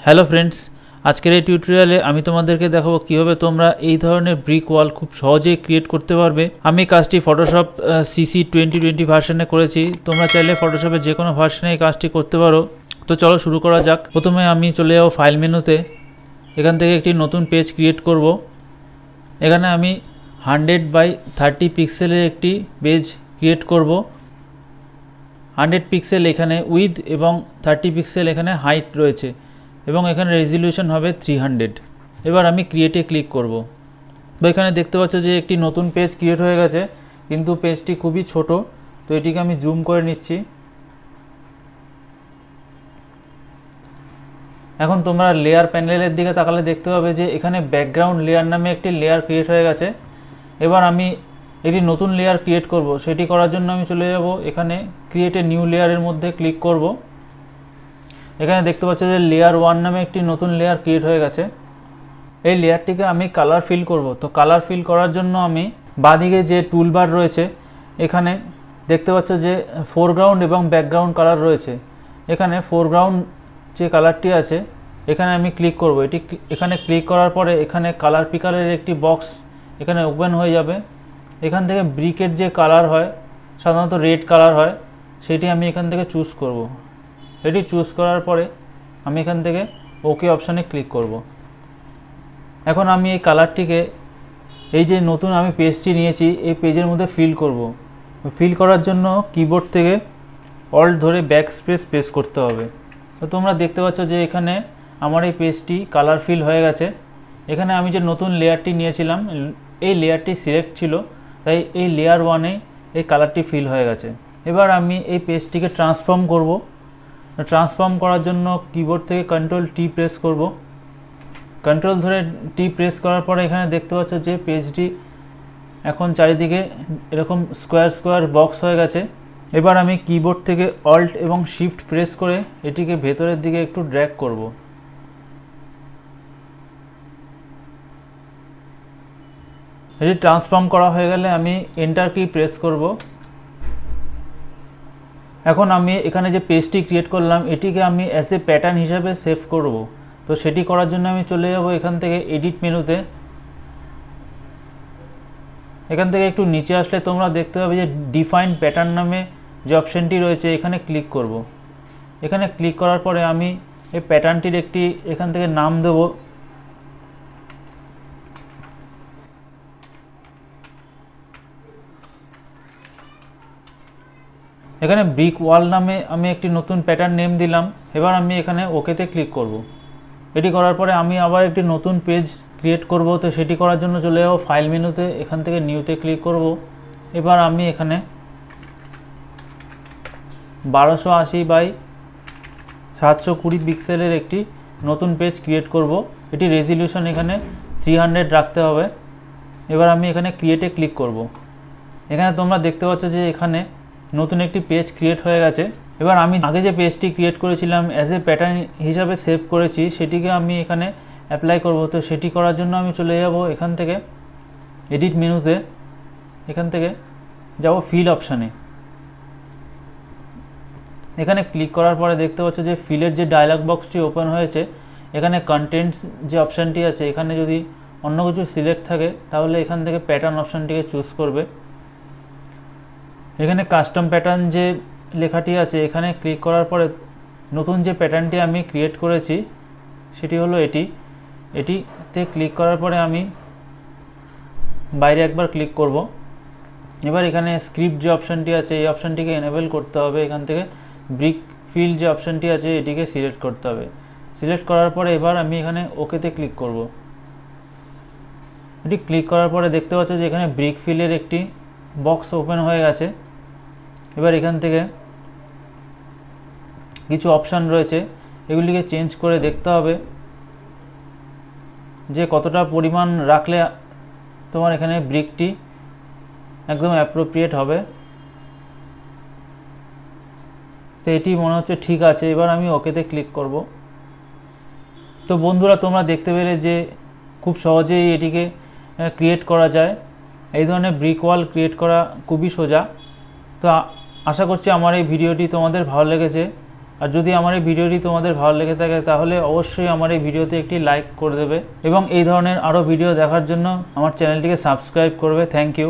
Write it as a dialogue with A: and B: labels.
A: Hello friends, আজকের এই টিউটোরিয়ালে আমি তোমাদেরকে দেখাবো কীভাবে তোমরা এই ধরনের ব্রিক ওয়াল খুব সহজেই ক্রিয়েট করতে পারবে। আমি কাজটি ফটোশপ CC 2020 ভার্সনে করেছি। তোমরা চাইলে ফটোশপের যে কোনো ভার্সনে এই কাজটি করতে পারো। তো চলো শুরু করা যাক। প্রথমে আমি চলে যাবো ফাইল মেনুতে। এখান থেকে একটি নতুন পেজ ক্রিয়েট করব। এখানে আমি 100x30 পিক্সেলের একটি পেজ ক্রিয়েট করব। 100 পিক্সেল এখানে উইথ এবং 30 পিক্সেল এখানে হাইট রয়েছে এবং এখানে রেজলিউশন হবে 300। এবার আমি ক্রিয়েটে ক্লিক করব। তো এখানে দেখতে পাচ্ছ যে একটি নতুন পেজ ক্রিয়েট হয়ে গেছে, কিন্তু পেজটি খুবই ছোট। তো এটিকে আমি জুম করে নিচ্ছি। এখন তোমরা লেয়ার প্যানেলের দিকে তাকালে দেখতে পাবে যে এখানে ব্যাকগ্রাউন্ড লেয়ার নামে একটি লেয়ার ক্রিয়েট হয়ে গেছে। এবার আমি একটি নতুন লেয়ার ক্রিয়েট করব। সেটি করার জন্য আমি চলে যাব এখানে ক্রিয়েট এ নিউ লেয়ারের মধ্যে ক্লিক করব। এখানে দেখতে পাচ্ছ যে লেয়ার 1 নামে একটি নতুন লেয়ার ক্রিয়েট হয়ে গেছে। এই লেয়ারটিকে আমি কালার ফিল করব। তো কালার ফিল করার জন্য আমি বাঁদিকে যে টুলবার রয়েছে এখানে দেখতে পাচ্ছ যে ফোরগ্রাউন্ড এবং ব্যাকগ্রাউন্ড কালার রয়েছে। এখানে ফোরগ্রাউন্ড যে কালারটি আছে এখানে আমি ক্লিক করব। এখানে ক্লিক করার পরে এখানে কালার পিকারের একটি বক্স এখানে ওপেন হয়ে যাবে। এখান থেকে ব্রিকের যে কালার হয় সাধারণত রেড কালার হয়, সেটি আমি এখান থেকে চুজ করব। এটি চুজ করার পরে আমি এখান থেকে ওকে অপশানে ক্লিক করব। এখন আমি এই কালারটিকে এই যে নতুন আমি পেজটি নিয়েছি এই পেজের মধ্যে ফিল করব। ফিল করার জন্য কিবোর্ড থেকে অল্ট ধরে ব্যাক স্পেস প্রেস করতে হবে। তো তোমরা দেখতে পাচ্ছ যে এখানে আমার এই পেজটি কালার ফিল হয়ে গেছে। এখানে আমি যে নতুন লেয়ারটি নিয়েছিলাম এই লেয়ারটি সিলেক্ট ছিল, তাই এই লেয়ার 1-এ এই কালারটি ফিল হয়ে গেছে। এবার আমি এই পেজটিকে ট্রান্সফর্ম করব। ট্রান্সফর্ম করার জন্য কিবোর্ড থেকে Ctrl+T প্রেস করব। কন্ট্রোল ধরে টি প্রেস করার পরে এখানে দেখতে পাচ্ছ যে পেজটি এখন চারিদিকে এরকম স্কোয়ার স্কোয়ার বক্স হয়ে গেছে। এবার আমি কিবোর্ড থেকে অল্ট এবং শিফট প্রেস করে এটিকে ভেতরের দিকে একটু ড্র্যাগ করব। এটি ট্রান্সফর্ম করা হয়ে গেলে আমি এন্টার কি প্রেস করব। এখন আমি এখানে যে পেজটি ক্রিয়েট করলাম এটিকে আমি অ্যাজ এ প্যাটার্ন হিসাবে সেভ করব। তো সেটি করার জন্য আমি চলে যাব এখান থেকে এডিট মেনুতে। এখান থেকে একটু নিচে আসলে তোমরা দেখতে পাবে যে ডিফাইন প্যাটার্ন নামে যে অপশানটি রয়েছে এখানে ক্লিক করব। এখানে ক্লিক করার পরে আমি এই প্যাটার্নটির একটি এখান থেকে নাম দেব। এখানে ব্রিক ওয়াল নামে আমি একটি নতুন প্যাটার্ন নেম দিলাম। এবার আমি এখানে ওকেতে ক্লিক করব। এটি করার পরে আমি আবার একটি নতুন পেজ ক্রিয়েট করব। তো সেটি করার জন্য চলে যাব ফাইল মেনুতে, এখান থেকে নিউতে ক্লিক করব। এবার আমি এখানে 1280x720 পিক্সেলের একটি নতুন পেজ ক্রিয়েট করব। এটি রেজলিউশন এখানে 300 রাখতে হবে। এবার আমি এখানে ক্রিয়েটে ক্লিক করব। এখানে তোমরা দেখতে পাচ্ছ যে এখানে নতুন একটি পেজ ক্রিয়েট হয়ে গেছে। এবার আমি আগে যে পেজটি ক্রিয়েট করেছিলাম অ্যাজ এ প্যাটার্ন হিসাবে সেভ করেছি সেটিকে আমি এখানে অ্যাপ্লাই করব। তো সেটি করার জন্য আমি চলে যাব এখান থেকে এডিট মেনুতে, এখান থেকে যাব ফিল অপশানে। এখানে ক্লিক করার পরে দেখতে পাচ্ছ যে ফিলের যে ডায়লগ বক্সটি ওপেন হয়েছে এখানে কন্টেন্টস যে অপশানটি আছে এখানে যদি অন্য কিছু সিলেক্ট থাকে তাহলে এখান থেকে প্যাটার্ন অপশানটিকে চুজ করবে। এখানে কাস্টম প্যাটার্ন যে লেখাটি আছে এখানে ক্লিক করার পরে নতুন যে প্যাটার্নটি আমি ক্রিয়েট করেছি সেটি হলো এটিতে ক্লিক করার পরে আমি বাইরে একবার ক্লিক করব। এবার এখানে স্ক্রিপ্ট যে অপশানটি আছে এই অপশানটিকে এনেবল করতে হবে। এখান থেকে ব্রিক ফিল যে অপশানটি আছে এটিকে সিলেক্ট করতে হবে। সিলেক্ট করার পরে এবার আমি এখানে ওকেতে ক্লিক করব। এটি ক্লিক করার পরে দেখতে পাচ্ছ যে এখানে ব্রিক ফিলের একটি বক্স ওপেন হয়ে গেছে। এবার এখান থেকে কিছু অপশান রয়েছে এগুলিকে চেঞ্জ করে দেখতে হবে যে কতটা পরিমাণ রাখলে তোমার এখানে ব্রিকটি একদম অ্যাপ্রোপ্রিয়েট হবে। তো এটি মনে হচ্ছে ঠিক আছে। এবার আমি ওকেতে ক্লিক করব। তো বন্ধুরা তোমরা দেখতে পেলে যে খুব সহজেই এটিকে ক্রিয়েট করা যায়। এই ধরনের ব্রিক ওয়াল ক্রিয়েট করা খুবই সোজা। তো আশা করছি আমার এই ভিডিওটি তোমাদের ভালো লেগেছে। আর যদি আমার এই ভিডিওটি তোমাদের ভালো লেগে থাকে তাহলে অবশ্যই আমার এই ভিডিওতে একটি লাইক করে দেবে এবং এই ধরনের আরও ভিডিও দেখার জন্য আমার চ্যানেলটিকে সাবস্ক্রাইব করবে। Thank you.